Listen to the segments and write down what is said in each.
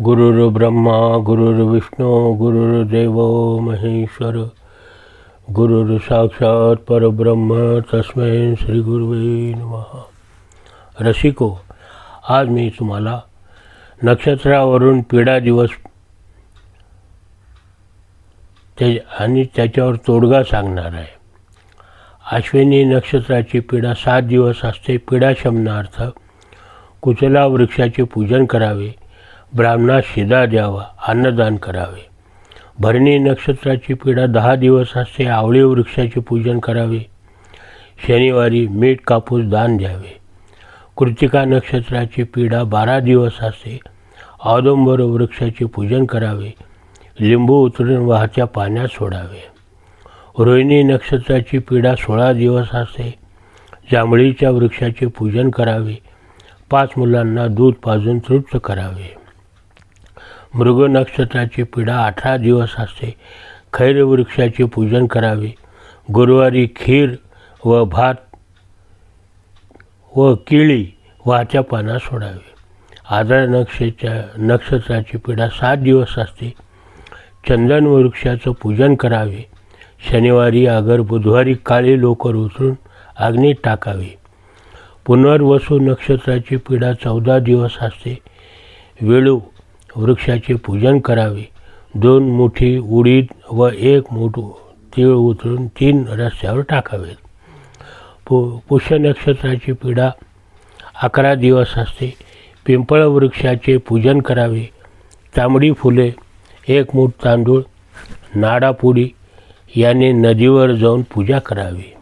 गुरुर्ब्रह्मा गुरुर्विष्णू गुरुर्देव महेश्वर गुरुर् साक्षात परब्रह्म तस्मै श्री गुरुवे नमः। रसिको, आज मी तुम्हाला नक्षत्रावरून पिढा दिवस आणि त्याच्यावर तोडगा सांगणार आहे। अश्विनी नक्षत्राची पिढा 7 दिवस असते। पिढा शमनार्थ कुचला वृक्षाचे पूजन करावे, ब्राह्मणास शिदा द्यावा, अन्नदान करावे। भरणी नक्षत्राची पिढा 10 दिवस असते। आवळे वृक्षाचे पूजन करावे, शनिवारी मीठ कापूस दान द्यावे। कृतिका नक्षत्राची पिढा 12 दिवस असते। औदुंबर वृक्षाचे पूजन करावे, लिंबू उतरून वाहत्या पाण्यात सोडावे। रोहिणी नक्षत्राची पिढा 16 दिवस असते। जांभळीच्या वृक्षाचे पूजन करावे, 5 मुलांना दूध पाजून तृप्त करावे। मृग नक्षत्राची पिढा 18 दिवस असते। खैर वृक्षाचे पूजन करावे, गुरुवारी खीर व भात व केळी वाहत्या पाण्यात सोडावे। आद्र नक्षत्राची पिढा 7 दिवस असते। चंदन वृक्षाचं पूजन करावे, शनिवारी अगर बुधवारी काळे लोकर उचलून अग्नीत टाकावे। पुनर्वसू नक्षत्राची पिढा 14 दिवस असते। वेळू वृक्षाचे पूजन करावे, 2 मुठी उडीद व 1 मूठ तीळ उचलून 3 रस्त्यावर टाकावेत। पुष्य नक्षत्राची पिढा 11 दिवस असते। पिंपळ वृक्षाचे पूजन करावे, तांबडी फुले, 1 मूठ तांदूळ, नाडापुडी याने नदीवर जाऊन पूजा करावी।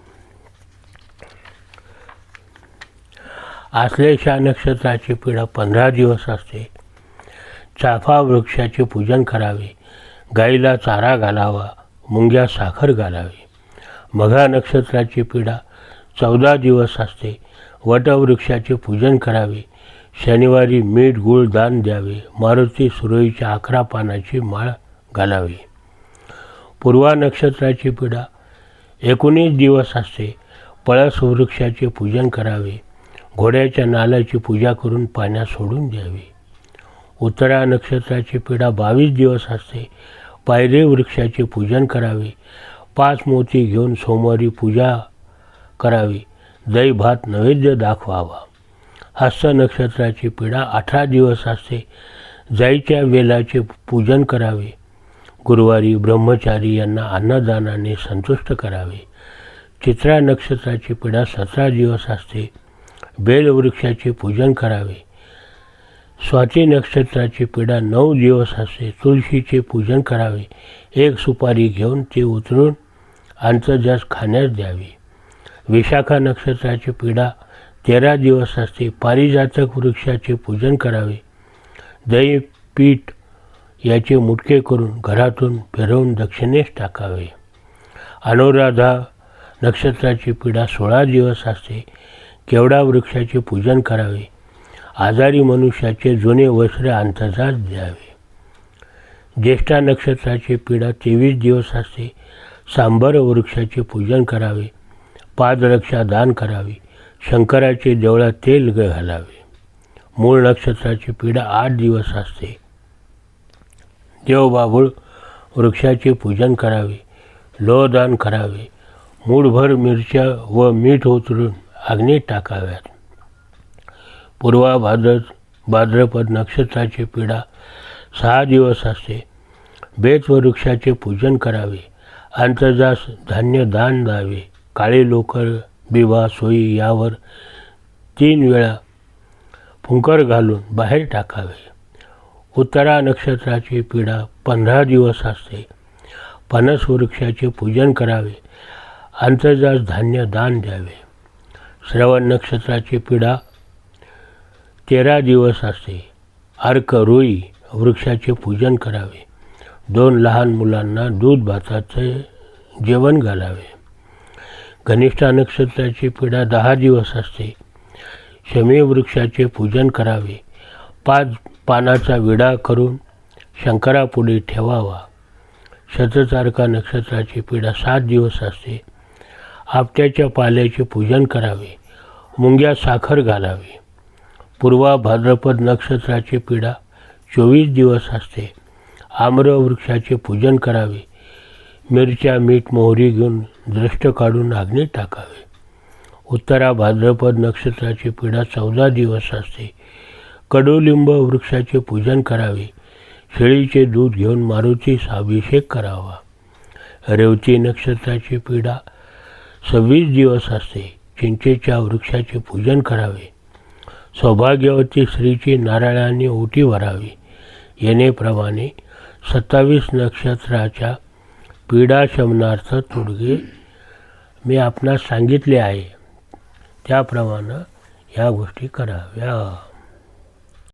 आश्लेषा नक्षत्राची पिढा 15 दिवस असते। चाफा वृक्षाचे पूजन करावे, गाईला चारा घालावा, मुंग्या साखर घालावी। मघा नक्षत्राची पिढा 14 दिवस असते। वटवृक्षाचे पूजन करावे, शनिवारी मीठ गूळ दान द्यावे। मारुती सुरईच्या 11 पानाची माळ घालावी। पूर्वा नक्षत्राची पिढा 19 दिवस असते। पळस वृक्षाचे पूजन करावे, घोड्याच्या नालाची पूजा करून पाण्यात सोडून द्यावी। उत्तरा नक्षत्राची पिढा 22 दिवस असते। पायरे वृक्षाचे पूजन करावे, 5 मोती घेऊन सोमवारी पूजा करावी, दही भात नैवेद्य दाखवावा। हस्त नक्षत्राची पिढा 18 दिवस असते। जाईच्या वेलाचे पूजन करावे, गुरुवारी ब्रह्मचारी यांना अन्नदानाने संतुष्ट करावे। चित्रा नक्षत्राची पिढा 17 दिवस असते। बेलवृक्षाचे पूजन करावे। स्वाती नक्षत्राची पिढा 9 दिवस असते। तुळशीचे पूजन करावे, 1 सुपारी घेऊन ते उतरून अंतर्जास खाण्यास द्यावी। विशाखा नक्षत्राची पिढा 13 दिवस असते। पारिजातक वृक्षाचे पूजन करावे, दही पीठ याचे मुटके करून घरातून फिरवून दक्षिणेस टाकावे। अनुराधा नक्षत्राची पिढा 16 दिवस असते। केवडा वृक्षाचे पूजन करावे, आजारी मनुष्याचे जुने वस्त्र अंतर्जात द्यावे। ज्येष्ठा नक्षत्राची पिढा 23 दिवस असते। सांबर वृक्षाचे पूजन करावे, पादरक्षा दान करावी, शंकराचे देवळात तेल घालावे। मूळ नक्षत्राची पिढा 8 दिवस असते। देवबाभूळ वृक्षाचे पूजन करावे, लोहदान करावे, मूठभर मिरच्या व मीठ उतरून अग्नीत टाकाव्यात। पूर्वा भाद्रपद नक्षत्राची पिढा 6 दिवस असते। बेत वृक्षाचे पूजन करावे, अंतर्जास धान्य दान द्यावे। काळे लोकर, बिबा, सोयी यावर 3 वेळा फुंकर घालून बाहेर टाकावे। उत्तरा नक्षत्राची पिढा 15 दिवस असते। फणस वृक्षाचे पूजन करावे, अंतर्जास धान्य दान द्यावे। श्रवण नक्षत्राची पिढा 13 दिवस असते। अर्क रुई वृक्षाचे पूजन करावे, 2 लहान मुलांना दूध भाताचे जेवण घालावे। घनिष्ठा नक्षत्राची पिढा 10 दिवस असते। शमी वृक्षाचे पूजन करावे, 5 पानाचा विडा करून शंकरापुढे ठेवावा। शततारका नक्षत्राची पिढा 7 दिवस असते। आपट्याच्या पाल्याचे पूजन करावे, मुंग्या साखर घालावी। पूर्वा भाद्रपद नक्षत्राची पिढा 24 दिवस असते. आम्र वृक्षाचे पूजन करावे. मिरच्या मीठ मोहरी घेऊन द्रष्ट काढून अग्नीत टाकावे. उत्तरा भाद्रपद नक्षत्राची पीडा 14 दिवस असते. कडुलिंब वृक्षाचे पूजन करावे. शेळीचे दूध घेऊन मारुतीस अभिषेक करावा. रेवती नक्षत्राची पीडा 26 दिवस असते. चिंचेच्या वृक्षाचे पूजन करावे. सौभाग्यवती स्त्रीची नारळाने ओटी भरावी. येणेप्रमाणे 27 नक्षत्राच्या पीडा शमनार्थ तोडगे मी आपणास सांगितले आहे. त्याप्रमाणे ह्या गोष्टी कराव्या.